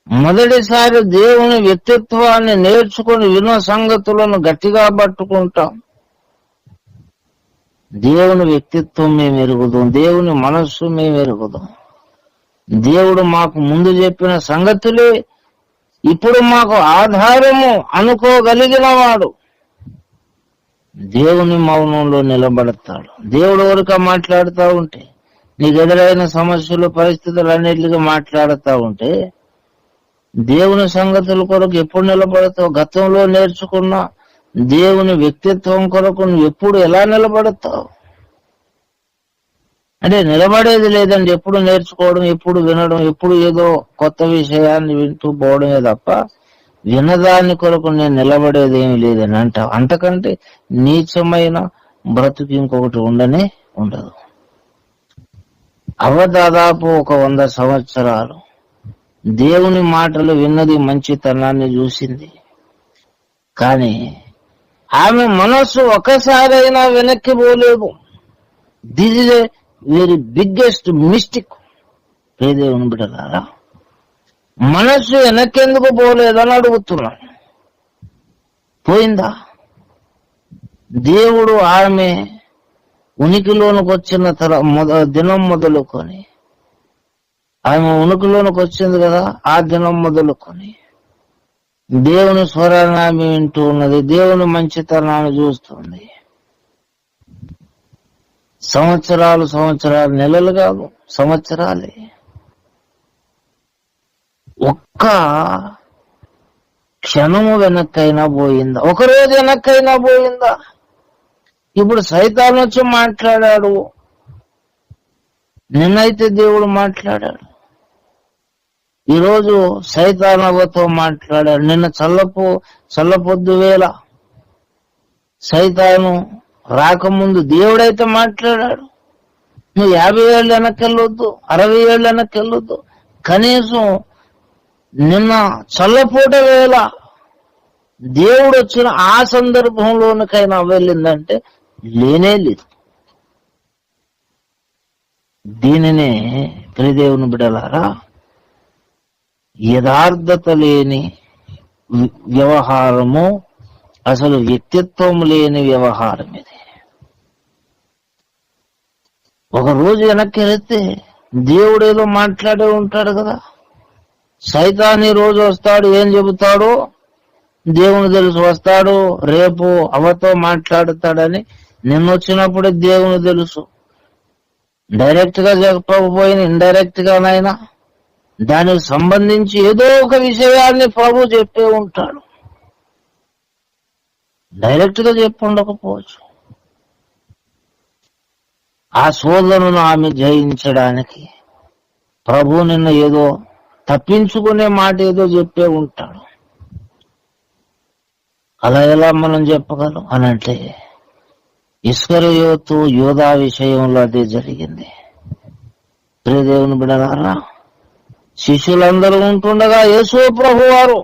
మొదటిసారి దేవుని వ్యక్తిత్వాన్ని నేర్చుకుని విన్న సంగతులను గట్టిగా పట్టుకుంటాం. దేవుని వ్యక్తిత్వం మేము ఎరుగుదాం, దేవుని మనస్సు మేము ఎరుగుదాం. దేవుడు మాకు ముందు చెప్పిన సంగతులే ఇప్పుడు మాకు ఆధారము అనుకోగలిగిన వాడు దేవుని మౌనంలో నిలబడతాడు. దేవుడు ఎవరికా మాట్లాడుతూ ఉంటే, నీకు ఎదురైన సమస్యలు పరిస్థితులు అన్నిటికీ మాట్లాడుతూ ఉంటే, దేవుని సంగతుల కొరకు ఎప్పుడు నిలబడతావు? గతంలో నేర్చుకున్న దేవుని వ్యక్తిత్వం కొరకు నువ్వు ఎప్పుడు ఎలా నిలబడతావు? అంటే నిలబడేది లేదండి. ఎప్పుడు నేర్చుకోవడం, ఎప్పుడు వినడం, ఎప్పుడు ఏదో కొత్త విషయాన్ని వింటూ పోవడమే తప్ప వినదాని కొరకు నేను నిలబడేది ఏమి లేదని అంటావు. అంతకంటే నీచమైన బ్రతుకు ఇంకొకటి ఉండనే ఉండదు. దాదాపు ఒక 100 సంవత్సరాలు దేవుని మాటలు విన్నది, మంచితనాన్ని చూసింది. కానీ ఆమె మనస్సు ఒకసారైనా వెనక్కి పోలేదు. This is a very biggest mistake. దేవుని బిడ్డలారా, మనస్సు వెనక్కెందుకు పోలేదని అడుగుతున్నాను. పోయిందా? దేవుడు ఆమె ఉనికిలోనికి వచ్చిన దినం మొదలుకొని, ఆమె ఉనికిలోనికి వచ్చింది కదా, ఆ దినం మొదలుకొని దేవుని స్వరాన్ని ఆమె వింటూ ఉన్నది, దేవుని మంచితనాన్ని చూస్తుంది. సంవత్సరాలు నెలలు కాదు, సంవత్సరాలే. ఒక్క క్షణము వెనక్కైనా పోయిందా? ఒకరోజు వెనక్కైనా పోయిందా? ఇప్పుడు సైతాన్ వచ్చి మాట్లాడాడు, నిన్నైతే దేవుడు మాట్లాడాడు. ఈరోజు సైతాన్ అవ్వతో మాట్లాడాడు. నిన్న చల్లపొద్దు వేళ సైతాను రాకముందు దేవుడైతే మాట్లాడాడు. నువ్వు 50 ఏళ్ళు వెనక్కెళ్ళొద్దు, 60 ఏళ్ళు వెనక్కెళ్ళొద్దు, కనీసం నిన్న చల్లపూట వేళ దేవుడు వచ్చిన ఆ సందర్భంలోనికైనా వెళ్ళిందంటే లేనే లేదు. దీనినే ప్రియదేవుని బిడ్డలారా, యథార్థత లేని వ్యవహారము, అసలు వ్యక్తిత్వం లేని వ్యవహారం ఇది. ఒక రోజు వెనక్కి వెళితే దేవుడు ఏదో మాట్లాడే ఉంటాడు కదా. సైతాన్ ఈ రోజు వస్తాడు, ఏం చెబుతాడో దేవుని తెలుసు. వస్తాడు, రేపు అవతో మాట్లాడతాడని నిన్న వచ్చినప్పుడే దేవుని తెలుసు. డైరెక్ట్ గా చెప్పకపోయినా ఇండైరెక్ట్ గానైనా దానికి సంబంధించి ఏదో ఒక విషయాన్ని ప్రభు చెప్పే ఉంటాడు. డైరెక్ట్ గా చెప్పి ఉండకపోవచ్చు. ఆ శోధనను ఆమె జయించడానికి ప్రభు నిన్న ఏదో తప్పించుకునే మాట ఏదో చెప్పే ఉంటాడు. అలా ఎలా మనం చెప్పగలం అనంటే, ఇస్కరియోతు యోధా విషయంలో అదే జరిగింది. ప్రియదేవుని బిడ్డలారా, శిష్యులందరూ ఉంటుండగా యేసు ప్రభు వారు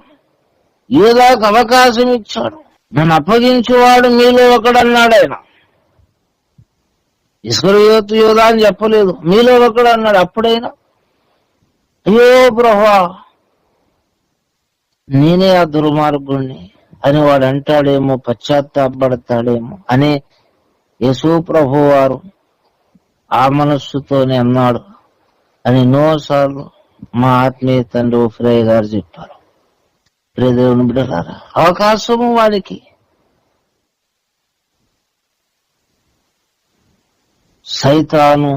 యోధాకు అవకాశం ఇచ్చాడు. నన్ను అప్పగించేవాడు మీలో ఒకడన్నాడు. ఆయన ఇస్కరియోతు యోధా అని చెప్పలేదు, మీలో ఒకడు అన్నాడు. అప్పుడైనా అయ్యో ప్రభువా, నేనే ఆ దుర్మార్గుణ్ణి అని వాడు అంటాడేమో, పశ్చాత్తాపడతాడేమో అని యేసు ప్రభు వారు ఆ మనస్సుతోనే అన్నాడు అని ఎన్నోసార్లు మా ఆత్మీయ తండ్రి ఉఫ్రయ్య గారు చెప్పారు. ప్రియదేవుని బిడ్డలారా, అవకాశము వాడికి. సైతాను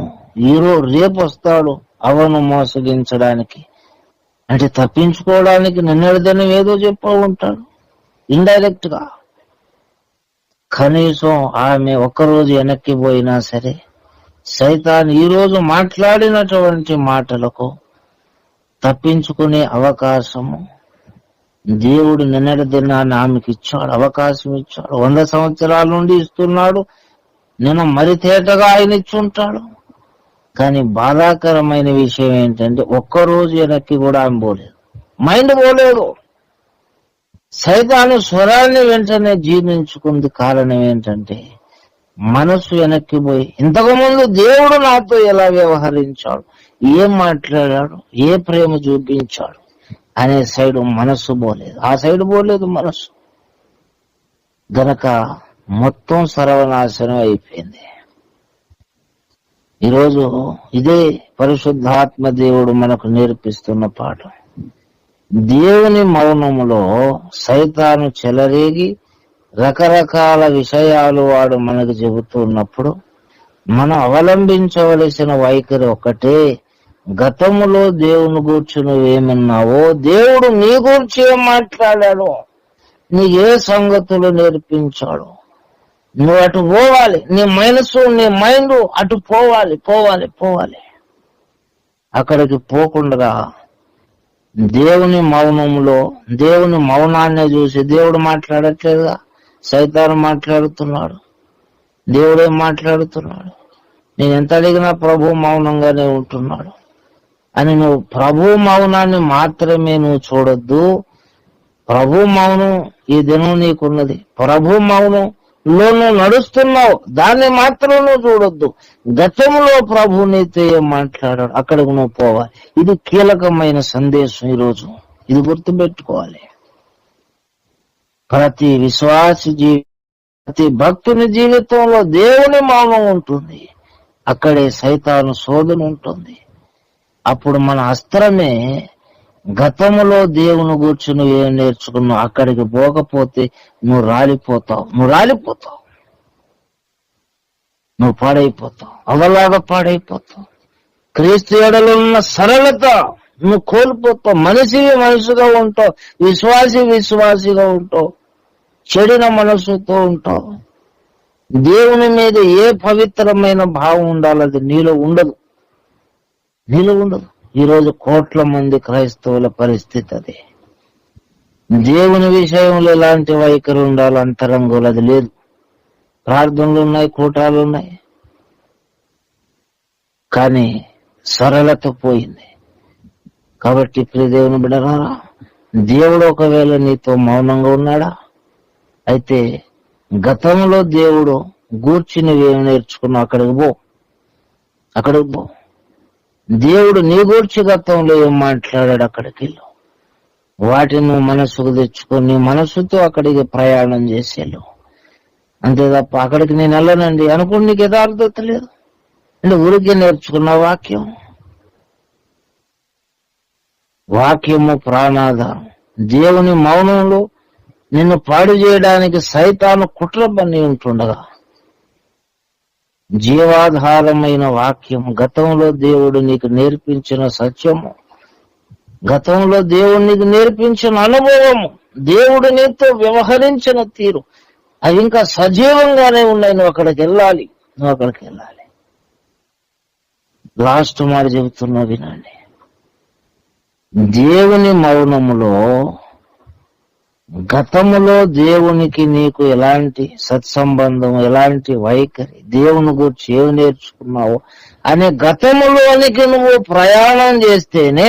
రేపు వస్తాడు అవను మోసగించడానికి, అంటే తప్పించుకోవడానికి నిన్నటిదని ఏదో చెప్పు ఉంటాడు ఇండైరెక్ట్ గా. కనీసం ఆమె ఒక్కరోజు వెనక్కి పోయినా సరే సైతాన్ ఈ రోజు మాట్లాడినటువంటి మాటలకు తప్పించుకునే అవకాశము దేవుడు నిన్నటి దినాన్ని ఆమెకి ఇచ్చాడు, అవకాశం ఇచ్చాడు. 100 సంవత్సరాల నుండి ఇస్తున్నాడు. నేను మరి తేటగా ఆయన ఇచ్చుంటాడు. కానీ బాధాకరమైన విషయం ఏంటంటే ఒక్కరోజు వెనక్కి కూడా ఆమె పోలేదు, మైండ్ పోలేదు. సైతాను స్వరాన్ని వెంటనే జీర్ణించుకుంది. కారణం ఏంటంటే మనస్సు వెనక్కి పోయి, ఇంతకుముందు దేవుడు నాతో ఎలా వ్యవహరించాడు, ఏం మాట్లాడాడు, ఏ ప్రేమ చూపించాడు అనే సైడు మనస్సు పోలేదు. ఆ సైడు పోలేదు మనస్సు. గనక మొత్తం సర్వనాశనం అయిపోయింది. ఈరోజు ఇదే పరిశుద్ధాత్మ దేవుడు మనకు నేర్పిస్తున్న పాఠం. దేవుని మౌనములో సైతాను చెలరేగి రకరకాల విషయాలు వాడు మనకు చెబుతున్నప్పుడు మనం అవలంబించవలసిన వైఖరి ఒకటే. గతములో దేవుని గూర్చి నువ్వేమన్నావో, దేవుడు నీ గూర్చి ఏం మాట్లాడాడో, నీకే సంగతులు నేర్పించాడు, నువ్వు అటు పోవాలి, నీ మనసు నీ మైండ్ అటు పోవాలి పోవాలి పోవాలి. అక్కడికి పోకుండా దేవుని మౌనంలో, దేవుని మౌనాన్ని చూసి, దేవుడు మాట్లాడట్లేదుగా, సైతాను మాట్లాడుతున్నాడు, దేవుడే మాట్లాడుతున్నాడు. నేను ఎంత అడిగినా ప్రభు మౌనంగానే ఉంటున్నాడు అని నువ్వు ప్రభు మౌనాన్ని మాత్రమే నువ్వు చూడొద్దు. ప్రభు మౌనం ఈ దినం నీకున్నది, ప్రభు మౌనంలో నువ్వు నడుస్తున్నావు, దాన్ని మాత్రం నువ్వు చూడొద్దు. గతంలో ప్రభు నీతో ఏం మాట్లాడాడు అక్కడికి నువ్వు పోవాలి. ఇది కీలకమైన సందేశం ఈరోజు, ఇది గుర్తుపెట్టుకోవాలి. ప్రతి విశ్వాసి ప్రతి భక్తుని జీవితంలో దేవుని మౌనం ఉంటుంది, అక్కడే సైతాను శోధన ఉంటుంది. అప్పుడు మన అస్త్రమే గతంలో దేవుని గురించి నువ్వు ఏం నేర్చుకున్నావు, అక్కడికి పోకపోతే నువ్వు రాలిపోతావు, నువ్వు పాడైపోతావు, అవలాగా పాడైపోతావు. క్రీస్తు ఎడలో ఉన్న సరళత నువ్వు కోల్పోతావు, మనిషిగా ఉంటావు, విశ్వాసిగా ఉంటావు, చెడిన మనసుతో ఉంటావు. దేవుని మీద ఏ పవిత్రమైన భావం ఉండాలి, అది నీలో ఉండదు. ఈరోజు కోట్ల మంది క్రైస్తవుల పరిస్థితి అదే. దేవుని విషయంలో ఎలాంటి వైఖరి ఉండాలి, అంతరంగంలో అది లేదు. ప్రార్థనలు ఉన్నాయి, కూటాలు ఉన్నాయి, కానీ సరళత పోయింది. కాబట్టి ప్రియ దేవుని బిడ్డలారా, దేవుడు ఒకవేళ నీతో మౌనంగా ఉన్నాడా, అయితే గతంలో దేవుడు గూర్చి నువ్వేం నేర్చుకున్నావు అక్కడికి పో. దేవుడు నీ గూర్చి గతంలో ఏం మాట్లాడాడు అక్కడికి వెళ్ళు. వాటిని నువ్వు మనసుకు తెచ్చుకొని మనసుతో అక్కడికి ప్రయాణం చేసేళ్ళు. అంతే తప్ప అక్కడికి నేను వెళ్ళనండి అనుకుని నీకు యథార్థత లేదు. అంటే ఊరికే నేర్చుకున్న వాక్యము ప్రాణాధారం. దేవుని మౌనంలో నిన్ను పాడు చేయడానికి సైతాను కుట్ర పని ఉంటుండగా, జీవాధారమైన వాక్యం, గతంలో దేవుడు నీకు నేర్పించిన సత్యము, గతంలో దేవుడు నీకు నేర్పించిన అనుభవము, దేవుడు నీతో వ్యవహరించిన తీరు, అవి ఇంకా సజీవంగానే ఉన్నాయి. నువ్వు అక్కడికి వెళ్ళాలి. లాస్ట్ మాట చెబుతున్నా వినండి. దేవుని మౌనములో గతములో దేవునికి నీకు ఎలాంటి సత్సంబంధం, ఎలాంటి వైఖరి, దేవుని గురించి ఏమి నేర్చుకున్నావు అనే గతములోనికి నువ్వు ప్రయాణం చేస్తేనే,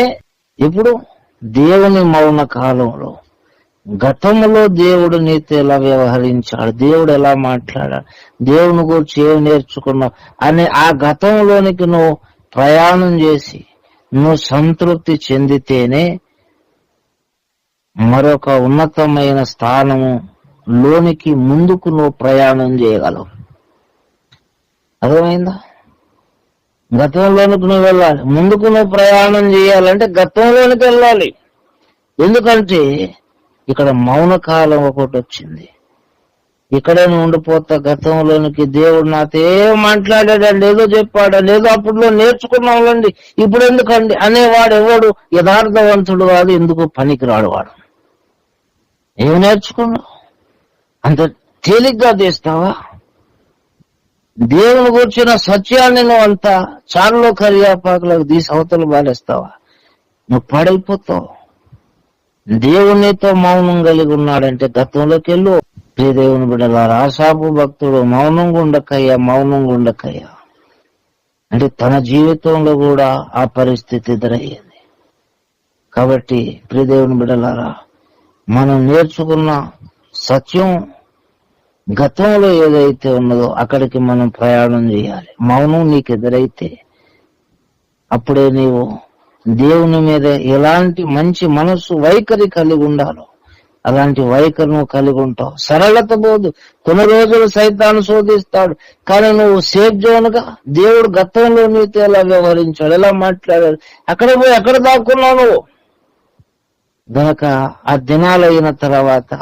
ఇప్పుడు దేవుని మౌన కాలంలో గతములో దేవుడు నీతో ఎలా వ్యవహరించాడు, దేవుడు ఎలా మాట్లాడాడు, దేవుని గురించి ఏమి నేర్చుకున్నావు అనే ఆ గతంలోనికి నువ్వు ప్రయాణం చేసి నువ్వు సంతృప్తి చెందితేనే మరొక ఉన్నతమైన స్థానము లోనికి ముందుకు నువ్వు ప్రయాణం చేయగలవు. అర్థమైందా? గతంలోనికి నువ్వు వెళ్ళాలి. ముందుకు నువ్వు ప్రయాణం చేయాలంటే గతంలోనికి వెళ్ళాలి. ఎందుకంటే ఇక్కడ మౌన కాలం ఒకటి వచ్చింది. ఇక్కడే ఉండిపోతా గతంలోనికి. దేవుడు నాతో ఏం మాట్లాడాడండి, ఏదో చెప్పాడండి, ఏదో అప్పుడులో నేర్చుకున్నాండి, ఇప్పుడు ఎందుకండి అనేవాడు ఎవడు యథార్థవంతుడు కాదు, ఎందుకు పనికిరాడు వాడు. ఏమి నేర్చుకున్నావు? అంత తేలిగ్గా తీస్తావా? దేవుని గురించిన సత్యాన్ని నువ్వు అంతా చారులో కరియాపాకులకు తీసి అవతలు బాలేస్తావా? నువ్వు పాడైపోతావు. దేవునితో మౌనం కలిగి ఉన్నాడంటే గతంలోకి వెళ్ళు. ప్రియ దేవుని బిడ్డలారా, ఆసాపు భక్తుడు మౌనంగా ఉండకయ్యా అంటే తన జీవితంలో కూడా ఆ పరిస్థితి ఎదురయ్యింది. కాబట్టి ప్రియ దేవుని బిడ్డలారా, మనం నేర్చుకున్న సత్యం గతంలో ఏదైతే ఉన్నదో అక్కడికి మనం ప్రయాణం చేయాలి. మౌనం నీకు ఎదురైతే అప్పుడే నీవు దేవుని మీద ఎలాంటి మంచి మనసు వైఖరి కలిగి ఉండాలో అలాంటి వైఖరి నువ్వు కలిగి ఉంటావు. సరళత పోదు. కొన్ని రోజులు సైతాను శోధిస్తాడు, కానీ నువ్వు సేఫ్ జోన్గా దేవుడు గతంలో నీతో ఎలా వ్యవహరించాడు, ఎలా మాట్లాడాడు, అక్కడ పోయి ఎక్కడ దాక్కున్నావు నువ్వు. గనక ఆ దినాలైన తర్వాత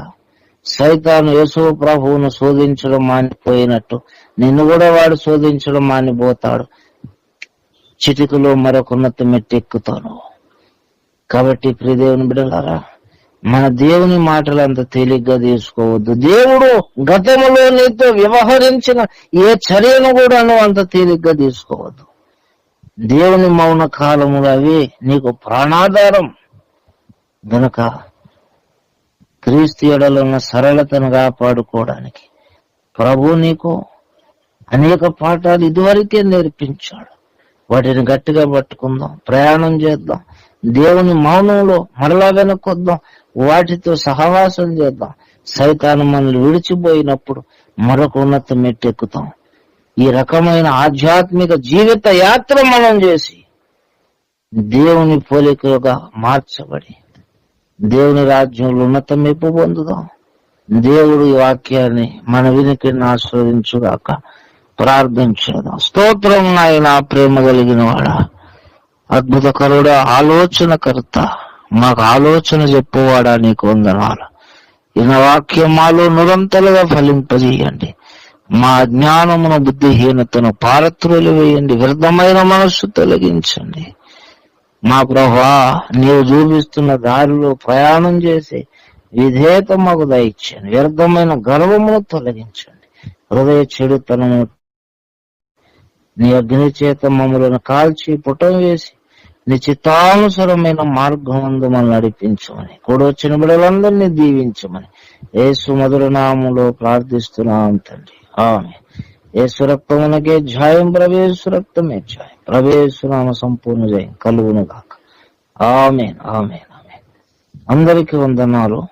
సైతాను యేసు ప్రభువును శోధించడం మానిపోయినట్టు నిన్ను కూడా వాడు శోధించడం మానిపోతాడు. చిటికలో మరొక ఉన్నత మెట్టెక్కుతాను. కాబట్టి ప్రియ దేవుని బిడ్డలారా, మన దేవుని మాటలు అంత తేలిగ్గా తీసుకోవద్దు. దేవుడు గతంలో నీతో వ్యవహరించిన ఏ చర్యను కూడా నువ్వు అంత తేలిగ్గా తీసుకోవద్దు. దేవుని మౌన కాలములు అవి నీకు ప్రాణాధారం గనక క్రీస్తు ఎడలో ఉన్న సరళతను కాపాడుకోవడానికి ప్రభు నీకు అనేక పాఠాలు ఇదివరకే నేర్పించాడు. వాటిని గట్టిగా పట్టుకుందాం, ప్రయాణం చేద్దాం. దేవుని మౌనంలో మరలా వెనకొద్దాం, వాటితో సహవాసం చేద్దాం. సైతాను మనల్ని విడిచిపోయినప్పుడు మరొక ఉన్నత మెట్టెక్కుతాం. ఈ రకమైన ఆధ్యాత్మిక జీవిత యాత్ర మనం చేసి దేవుని పోలికలుగా మార్చబడి దేవుని రాజ్యంలో ఉన్నత మెప్పు పొందుదాం. దేవుడు ఈ వాక్యాన్ని మన వినికిడిని ఆస్వాదించుగాక. ప్రార్థించేద్దాం. స్తోత్రం నాయన, ప్రేమ కలిగిన వాడా, అద్భుతకరుడా, ఆలోచనకర్త, మాకు ఆలోచన చెప్పువాడా, నీకు వందనాలు. ఈయన వాక్యం మాలో నిరంతరంగా ఫలింపజేయండి. మా జ్ఞానమును బుద్ధిహీనతను పారత్రులు వేయండి. వ్యర్థమైన మనస్సు తొలగించండి. మా ప్రభువా, నీవు చూపిస్తున్న దారిలో ప్రయాణం చేసి విధేయత మాకు దయచేయండి. వ్యర్థమైన గర్వమును తొలగించండి. హృదయ చెడుతనము నీ అగ్ని చేత మమ్మలను కాల్చి పుటం వేసి నీ చిత్తానుసరమైన మార్గం అందు మనల్ని నడిపించమని, కూడొచ్చిన బిడ్డలందరినీ దీవించమని యేసు మధుర నామములో ప్రార్థిస్తున్నాం తండ్రి. ఆమేన్. యేసు రక్తమునకే ధ్యాయం, ప్రవేశు రక్తమే ధ్యాయం, ప్రవేశు నామ సంపూర్ణ జయం కలుగును గాక. ఆమేన్, ఆమేన్, ఆమేన్. అందరికీ వందనాలు.